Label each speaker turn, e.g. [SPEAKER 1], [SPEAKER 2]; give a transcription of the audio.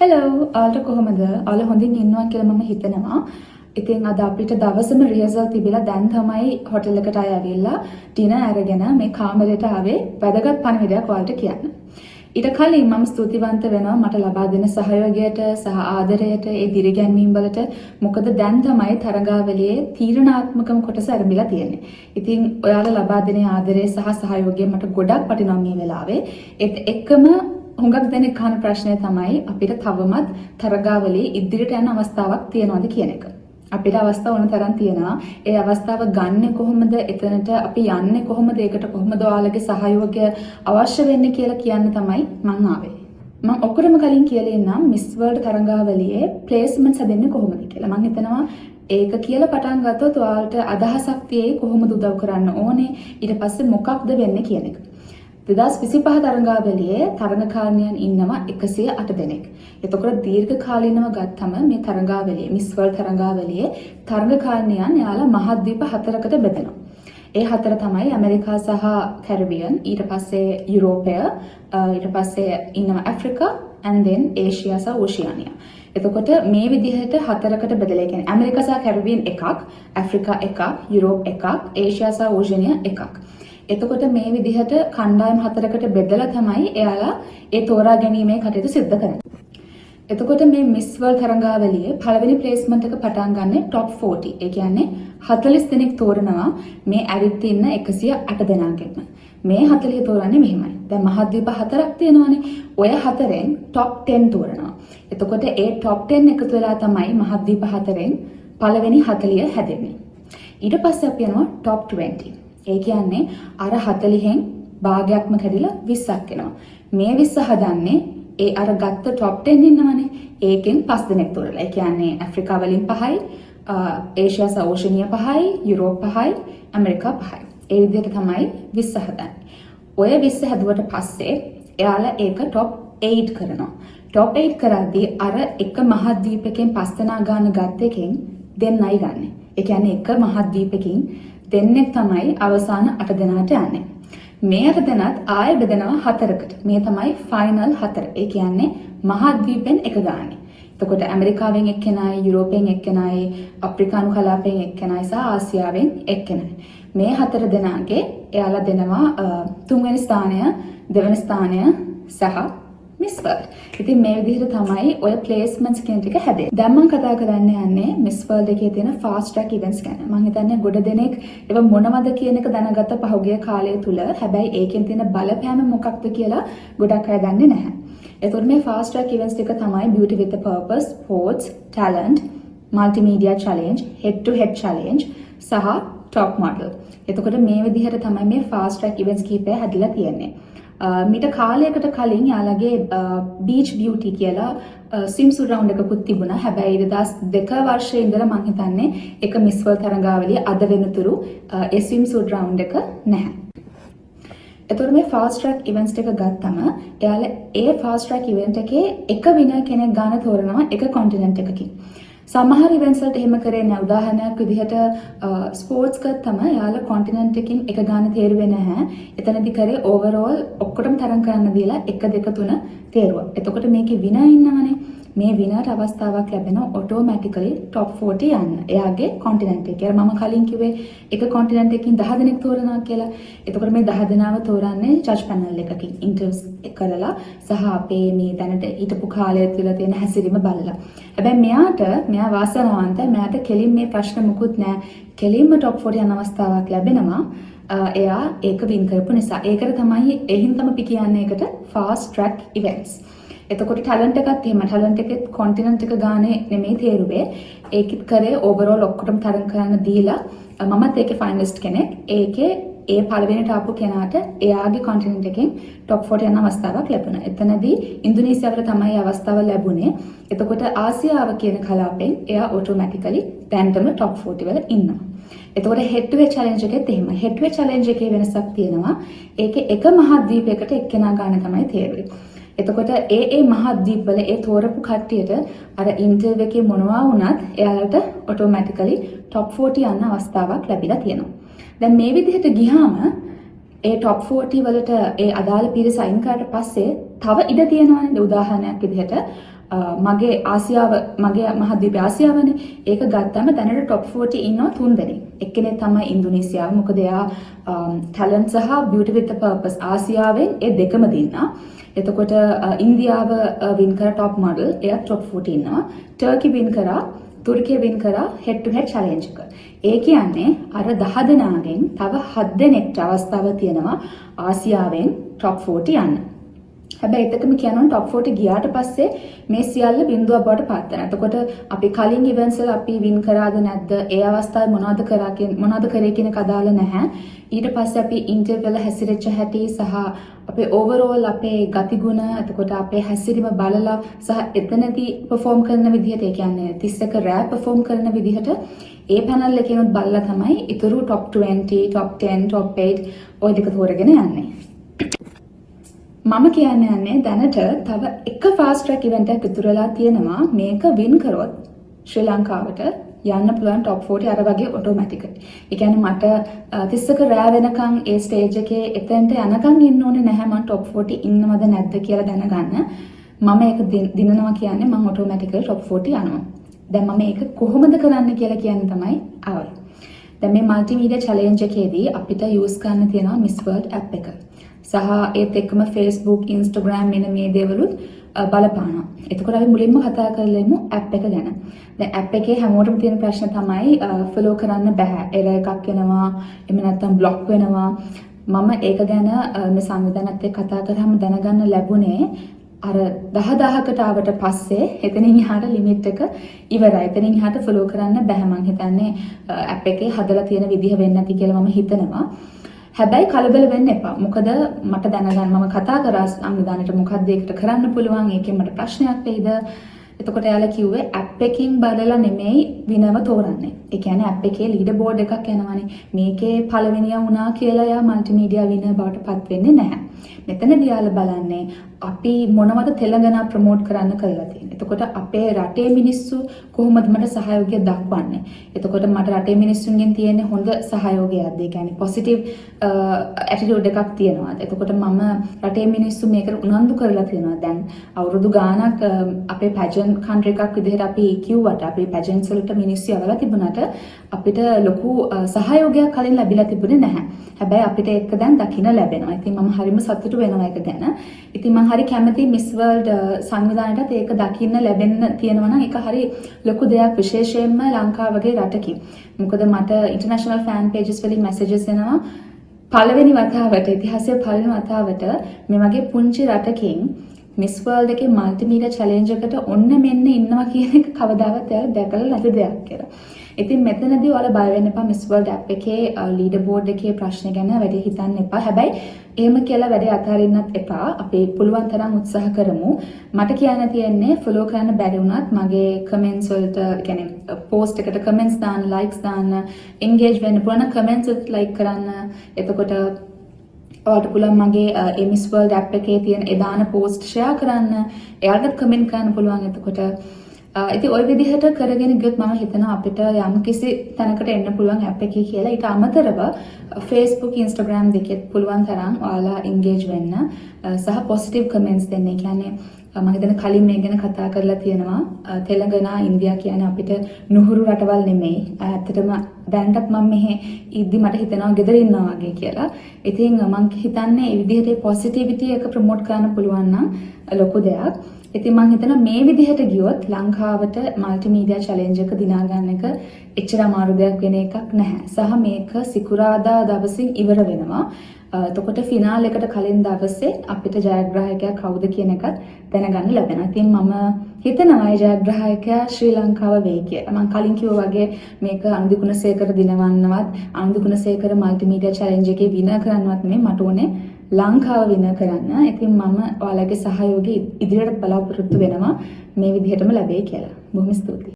[SPEAKER 1] Hello ඔයාලට කොහොමද? ඔයාලා හොඳින් ඉන්නවා කියලා මම හිතනවා. ඉතින් අද අපිට දවසම රිහර්සල් තිබිලා දැන් තමයි හොටෙල් එකට ආවිල්ලා ඩිනර් අරගෙන මේ කාමරයට ආවේ වැදගත් පණිවිඩයක් ඔයාලට කියන්න. ඊට කලින් මම ස්තුතිවන්ත වෙනවා මට ලබා දෙන සහයෝගයට සහ ආදරයට ඒ දිරිගැන්වීම් වලට. මොකද දැන් තමයි තරගාවලියේ තීරණාත්මකම කොටස ආරම්භලා තියෙන්නේ. ඉතින් ඔයාලා ලබා දෙන ආදරය සහ සහයෝගය මට ගොඩක් වටිනවා මේ වෙලාවේ. ඒත් එක්කම හුඟක් දෙනෙක් අහන ප්‍රශ්නය තමයි අපිට තවමත් තරගාවලියේ ඉදිරියට යන අවස්ථාවක් තියනවාද කියන එක. අපිට අවස්ථාව ඕන තරම් තියෙනවා. ඒ අවස්ථාව ගන්න කොහොමද? එතනට අපි යන්නේ කොහොමද? ඒකට කොහොමද ඔයාලගේ සහයෝගය අවශ්‍ය වෙන්නේ කියලා කියන්න තමයි මම ආවේ. මම ඔක්කොටම කලින් කියලා ඉන්නම් මිස් වර්ල්ඩ් තරගාවලියේ ප්ලේස්මන්ට්ස් හදන්නේ කොහොමද කියලා. මම හිතනවා ඒක කියලා පටන් ගත්තොත් ඔයාලට අදහසක් තියෙයි කොහොමද උදව් කරන්න ඕනේ, ඊට පස්සේ මොකක්ද වෙන්නේ කියන එක. 2025 තරගාවලියේ තරගකාරණයන් ඉන්නවා 108 දෙනෙක්. එතකොට දීර්ඝකාලීනව ගත්තම මේ තරගාවලියේ මිස් වර්ල්ඩ් තරගාවලියේ තරගකාරණයන් යාලා මහද්වීප 4කට බෙදෙනවා. ඒ 4 තමයි ඇමරිකා සහ කැරිබියන්, ඊට පස්සේ යුරෝපය, ඊට පස්සේ ඉන්නවා ඇෆ්‍රිකා and then ඒෂියා සහ ඕෂියානියා. එතකොට මේ විදිහට 4කට බෙදලා කියන්නේ ඇමරිකා සහ කැරිබියන් එකක්, ඇෆ්‍රිකා එකක්, යුරෝප එකක්, ඒෂියා සහ ඕෂියානියා එකක්. එතකොට මේ විදිහට කණ්ඩායම් 4කට බෙදලා තමයි එයාලා ඒ තෝරා ගැනීමේ කටයුතු සිදු කරන්නේ. එතකොට මේ මිස් වර්ල්ඩ් තරගාවලියේ පළවෙනි ප්ලේස්මන්ට් එක පටන් ගන්න top 40. ඒ කියන්නේ 40 දෙනෙක් තෝරනවා මේ ඇවිත් ඉන්න 108 දෙනාගෙන්. මේ 40 තෝරන්නේ මෙහෙමයි. දැන් මහද්වීප 4ක් තියෙනවානේ. ඔය 4ෙන් top 10 තෝරනවා. එතකොට ඒ top 10 එකතු වෙලා තමයි මහද්වීප 4ෙන් පළවෙනි 40 හැදෙන්නේ. ඊට පස්සේ අපි යනවා top 20. ඒ කියන්නේ අර 40න් භාගයක්ම කැඩිලා 20ක් එනවා. මේ 20 හදන්නේ ඒ අර ගත්ත top 10 ඉන්නවනේ. ඒකෙන් 5 දෙනෙක් තෝරලා. ඒ කියන්නේ ඇෆ්‍රිකා වලින් 5යි, ඒෂියා සහ ඕෂියානියා 5යි, යුරෝප 5යි, ඇමරිකා 5යි. ඒ විදිහට තමයි 20 හදන්නේ. ඔය 20 හැදුවට පස්සේ එයාලා ඒක top 8 කරනවා. top 8 කරද්දී අර එක මහද්වීපකෙන් 5 දෙනා ගන්න ගත්ත එකෙන් දෙන්නයි ගන්නෙ. ඒ කියන්නේ එක මහද්වීපකින් දෙන්නෙක් තමයි අවසාන 8 දෙනාට යන්නේ. මේ 8 දෙනාත් ආයෙ බෙදනවා 4කට. මේ තමයි ෆයිනල් 4. ඒ කියන්නේ මහද්වීපෙන් එක ගානේ. එතකොට ඇමරිකාවෙන් එක්කෙනයි, යුරෝපයෙන් එක්කෙනයි, අප්‍රිකානු කලාපයෙන් එක්කෙනයි සහ ආසියාවෙන් එක්කෙනයි. මේ 4 දෙනාගේ එයාලා දෙනවා 3 වෙනි ස්ථානය, 2 වෙනි ස්ථානය සහ මිස් වර්ල්ඩ්. ඉතින් මේ විදිහට තමයි ඔය ප්ලේස්මන්ට්ස් කියන ටික හැදෙන්නේ. දැන් මම කතා කරන්න යන්නේ මිස් වර්ල්ඩ් එකේ තියෙන ෆාස්ට් ට්‍රැක් ඉවෙන්ට්ස් ගැන. මම හිතන්නේ ගොඩ දෙනෙක් ඒව මොනවද කියන එක දැනගත්ත පහුගිය කාලය තුල. හැබැයි ඒකෙන් තියෙන බලපෑම මොකක්ද කියලා ගොඩක් අය දන්නේ නැහැ. ඒතකොට මේ ෆාස්ට් ට්‍රැක් ඉවෙන්ට්ස් ටික තමයි Beauty with a Purpose, Sports, Talent, Multimedia Challenge, Head to Head Challenge සහ Top Model. එතකොට මේ විදිහට තමයි මේ ෆාස්ට් ට්‍රැක් ඉවෙන්ට්ස් කිහිපය හැදිලා තියෙන්නේ. මීට කාලයකට කලින් යාලගේ බීච් බියුටි කියලා ස්විම්සුට් රවුන්ඩ් එකකුත් තිබුණා. හැබැයි 2002 වර්ෂයේ ඉඳලා මම හිතන්නේ එක මිස් වර්ල්ඩ් තරගාවලිය අද වෙනතුරු ඒ ස්විම්සුට් රවුන්ඩ් එක නැහැ. එතකොට මේ ෆාස්ට් ට්‍රැක් ඉවෙන්ට්ස් එක ගත්තම එයාලා ඒ ෆාස්ට් ට්‍රැක් ඉවෙන්ට් එකේ එක විනර් කෙනෙක් ගන්න තෝරනවා එක කොන්ටිනෙන්ට් එකකින්. සමහර ඉවෙන්ට්ස් වලට එහෙම කරේ නැහැ. උදාහරණයක් විදිහට ස්පෝර්ට්ස් ගත්තම යාලා කොන්ටිනෙන්ට් එකකින් එක ගන්න තේරුවේ නැහැ. එතනදී කරේ ඕවරෝල් ඔක්කොටම තරම් කරන්න දීලා 1 2 3 තේරුවා. එතකොට මේකේ විනර් ඉන්නවනේ. මේ විනර්ට අවස්ථාවක් ලැබෙනවා ඔටෝමැටිකලි top 40 යන්න. එයාගේ කොන්ටිනෙන්ට් එකේ. මම කලින් කිව්වේ එක කොන්ටිනෙන්ට් එකකින් 10 දෙනෙක් තෝරනවා කියලා. එතකොට මේ 10 දෙනාව තෝරන්නේ ජජ් පැනල් එකකින් ඉන්ටර්ව්ස් කරලා සහ අපේ මේ දැනට හිටපු කාලය තුළ තියෙන හැසිරීම බලලා. හැබැයි මෙයා වාසනාවන්ත. මෙයාට කෙලින් මේ ප්‍රශ්න මුකුත් නැහැ. කෙලින්ම top 40 යන අවස්ථාවක් ලැබෙනවා. එයා ඒක වින් කරපු නිසා. ඒකට තමයි එහින් තමයි කියන්නේ ඒකට fast track events. එතකොට ටැලන්ට් එකත් එහෙම ටැලන්ට් එකෙත් කොන්ටිනෙන්ට් එක ගානේ නෙමෙයි තේරුවේ. ඒකෙත් කරේ ඕවරෝල් ඔක්කොටම තරම් කරන්න දීලා මමත් ඒකේ ෆයිනලිස්ට් කෙනෙක්. ඒකේ ඒ පළවෙනිට ආපු කෙනාට එයාගේ කොන්ටිනෙන්ට් එකෙන් top 40 යන අවස්ථාවක් ලැබුණා. එතනදී ඉන්දුනීසියාවට තමයි අවස්ථාව ලැබුණේ. එතකොට ආසියාව කියන කලාපෙන් එයා ඔටෝමැටිකලි දැන්ටම top 40 වල ඉන්නවා. එතකොට head to head challenge එකෙත් එහෙමයි. head to head challenge එකේ වෙනසක් තියෙනවා. ඒකේ එක මහද්වීපයකට එක්කෙනා ගන්න තමයි තේරුවේ. එතකොට ඒ මහද්වීපවල ඒ තෝරපු කට්ටියට අර ඉන්ටර්වයුව එකේ මොනවා වුණත් එයාලට ඔටෝමැටිකලි top 40 යන අවස්ථාවක් ලැබිලා තියෙනවා. දැන් මේ විදිහට ගියාම ඒ top 40 වලට ඒ අදාළ පිරිස අයින් කරලා පස්සේ තව ඉඩ තියෙනවානේ. උදාහරණයක් විදිහට මගේ ආසියාව මගේ මහද්වීප ආසියාවනේ. ඒක ගත්තම දැනට top 40 ඉන්නවා 3 දෙනෙක්. එක්කෙනෙක් තමයි ඉන්දුනීසියාව. මොකද එයා talent සහ beauty with a purpose ආසියාවෙන් ඒ දෙකම දින්නා. එතකොට ඉන්දියාව win කර top model එයා top 40 ඉන්නවා. ටර්කි win කරා තුර්කිය win කරා head to head challenge එක. ඒ කියන්නේ අර 10 දෙනාගෙන් තව 7 දෙනෙක්ට අවස්ථාව තියෙනවා ආසියාවෙන් top 40 යන්න. හැබැයි එතකම කියනවා top 40 ගියාට පස්සේ මේ සියල්ල බිඳුවක් බවට පත් වෙනවා. එතකොට අපි කලින් events වල අපි win කරාද නැද්ද? ඒ අවස්ථාවේ මොනවද කරේ කියන එක අදාළ නැහැ. ඊට පස්සේ අපි interview වල හැසිරෙච්ච හැටි සහ අපේ overall අපේ ගතිගුණ එතකොට අපේ හැසිරීම බලලා සහ එතනදී perform කරන විදිහට ඒ කියන්නේ 31 රෑ perform කරන විදිහට ඒ panel එකේනොත් බලලා තමයි ඊතුරු top 20, top 10, top 8 ඔය ටික තෝරගෙන යන්නේ. මම කියන්නේ දැනට තව එක fast track event එකක් ඉතුරු වෙලා තියෙනවා. මේක win කරොත් ශ්‍රී ලංකාවට යන්න පුළුවන් top 40 අර වගේ automatically. ඒ කියන්නේ මට 31 රෑ වෙනකන් ඒ stage එකේ එතෙන්ට යනකන් ඉන්න ඕනේ නැහැ මම top 40 ඉන්නවද නැද්ද කියලා දැනගන්න. මම ඒක දිනනවා කියන්නේ මම automatically top 40 යනවා. දැන් මම ඒක කොහොමද කරන්න කියලා කියන්න තමයි ආවේ. දැන් මේ multimedia challenge එකේදී අපිට use කරන්න තියෙනවා Miss World app එක. සහ ඒත් එක්කම Facebook, Instagram මෙන්න මේ දේවලුත් බලපානවා. එතකොට අපි මුලින්ම කතා කරලෙමු app එක ගැන. දැන් app එකේ හැමෝටම තියෙන ප්‍රශ්න තමයි follow කරන්න බෑ. error එකක් එනවා, එහෙම නැත්නම් block වෙනවා. මම ඒක ගැන මේ සංවිධානයත් එක්ක කතා කරාම දැනගන්න ලැබුණේ අර 10000කට ආවට පස්සේ එතනින් එහාට limit එක ඉවරයි. එතනින් එහාට follow කරන්න බෑ. මම හිතන්නේ app එකේ හදලා තියෙන විදිහ වෙන්නේ නැති කියලා මම හිතනවා. හැබැයි කලබල වෙන්න එපා. මොකද මට දැනගන්න මම කතා කරා සංවිධානයට මොකක්ද ඒකට කරන්න පුළුවන්. ඒකෙන් මට ප්‍රශ්නයක් වෙයිද? එතකොට එයාලා කිව්වේ app එකකින් බලලා නෙමෙයි විනව තෝරන්නේ. ඒ කියන්නේ app එකේ leader board එකක් යනවානේ. මේකේ පළවෙනියා වුණා කියලා එයා multimedia winner බවට පත් වෙන්නේ නැහැ. මෙතනදී යාලා බලන්නේ අපි මොනවද තෙලඟනා ප්‍රොමෝට් කරන්න කරලා තියෙන්නේ. එතකොට අපේ රටේ මිනිස්සු කොහොමද මට සහයෝගය දක්වන්නේ? එතකොට මට රටේ මිනිස්සුන්ගෙන් තියෙන හොඳ සහයෝගයක්ද? ඒ කියන්නේ positive attitude එකක් තියෙනවාද? එතකොට මම රටේ මිනිස්සු මේකට උනන්දු කරලා තියෙනවා. දැන් අවුරුදු ගාණක් අපේ pageant country එකක් විදිහට අපි කිව්වට අපි pageants වලට මිනිස්සු යවලා තිබුණාට අපිට ලොකු සහයෝගයක් කලින් ලැබිලා තිබුණේ නැහැ. හැබැයි අපිට ඒක දැන් දකින්න ලැබෙනවා. ඉතින් මම හරිම සතුටු වෙනවා ඒක ගැන. ඉතින් මම හරි කැමතියි Miss World සංවිධානයටත් ඒක දකින්න ලැබෙන්න තියෙනවා නම් ඒක හරි ලොකු දෙයක් විශේෂයෙන්ම ලංකාව වගේ රටකින්. මොකද මට international fan pages වලින් messages එනවා පළවෙනි වතාවට ඉතිහාසයේ පළවෙනි වතාවට මේ වගේ පුංචි රටකින් Miss World එකේ multimedia challenge එකට ඔන්න මෙන්න ඉන්නවා කියන එක කවදාවත් එයාලා දැකලා නැති දෙයක් කියලා. ඉතින් මෙතනදී ඔයාලා බය වෙන්න එපා Miss World app එකේ leader board එකේ ප්‍රශ්න ගැන වැඩි හිතන්න එපා. හැබැයි එහෙම කියලා වැඩි අතාරින්නත් එපා. අපි පුළුවන් තරම් උත්සාහ කරමු. මට කියන්න තියෙන්නේ follow කරන්න බැරි වුණත් මගේ comments වලට කියන්නේ post එකට comments දාන්න, likes දාන්න, engage වෙන්න පුළුවන් comments වලට like කරන්න. එතකොට ඔයාලට පුළුවන් මගේ Miss World app එකේ තියෙන එදාන post share කරන්න. එයාලට comment කරන්න පුළුවන්. එතකොට ඉතින් ওই විදිහට කරගෙන ගියොත් මම හිතනවා අපිට යම් කිසි තැනකට එන්න පුළුවන් app එකේ කියලා. ඊට අමතරව Facebook, Instagram දෙකෙත් පුළුවන් තරම් ඔයාලා engage වෙන්න සහ positive comments දෙන්න. ඒ කියන්නේ මම හිතන කලින් මේ ගැන කතා කරලා තියෙනවා. තෙලඟනා, ඉන්දියා කියන්නේ අපිට නුහුරු රටවල් නෙමෙයි. ඇත්තටම දැනටත් මම මෙහෙ ඉද්දි මට හිතෙනවා ගෙදර ඉන්නවා වගේ කියලා. ඉතින් මම හිතන්නේ මේ විදිහට positivity එක promote කරන්න පුළුවන් නම් ලොකු දෙයක්. ඉතින් මම හිතනවා මේ විදිහට ගියොත් ලංකාවට multimedia challenge එක දිනා ගන්න එක එච්චර අමාරු දෙයක් වෙන එකක් නැහැ. සහ මේක සිකුරාදා දවසින් ඉවර වෙනවා. එතකොට ෆිනාල් එකට කලින් දවසේ අපිට ජයග්‍රාහකයා කවුද කියන එකත් දැනගන්න ලැබෙනවා. ඉතින් මම හිතනවා ජයග්‍රාහකයා ශ්‍රී ලංකාව වෙයි කියලා. මම කලින් කිව්වා වගේ මේක අනුදි ගුණසේකර දිනවන්නවත් අනුදි ගුණසේකර multimedia challenge එකේ විනර් කරන්නවත් නෙමෙයි මට උනේ ලංකාව විනර් කරන්න. ඉතින් මම ඔයාලගේ සහයෝගය ඉදිරියට බලාපොරොත්තු වෙනවා මේ විදිහටම ලැබෙයි කියලා. බොහොම ස්තුතියි.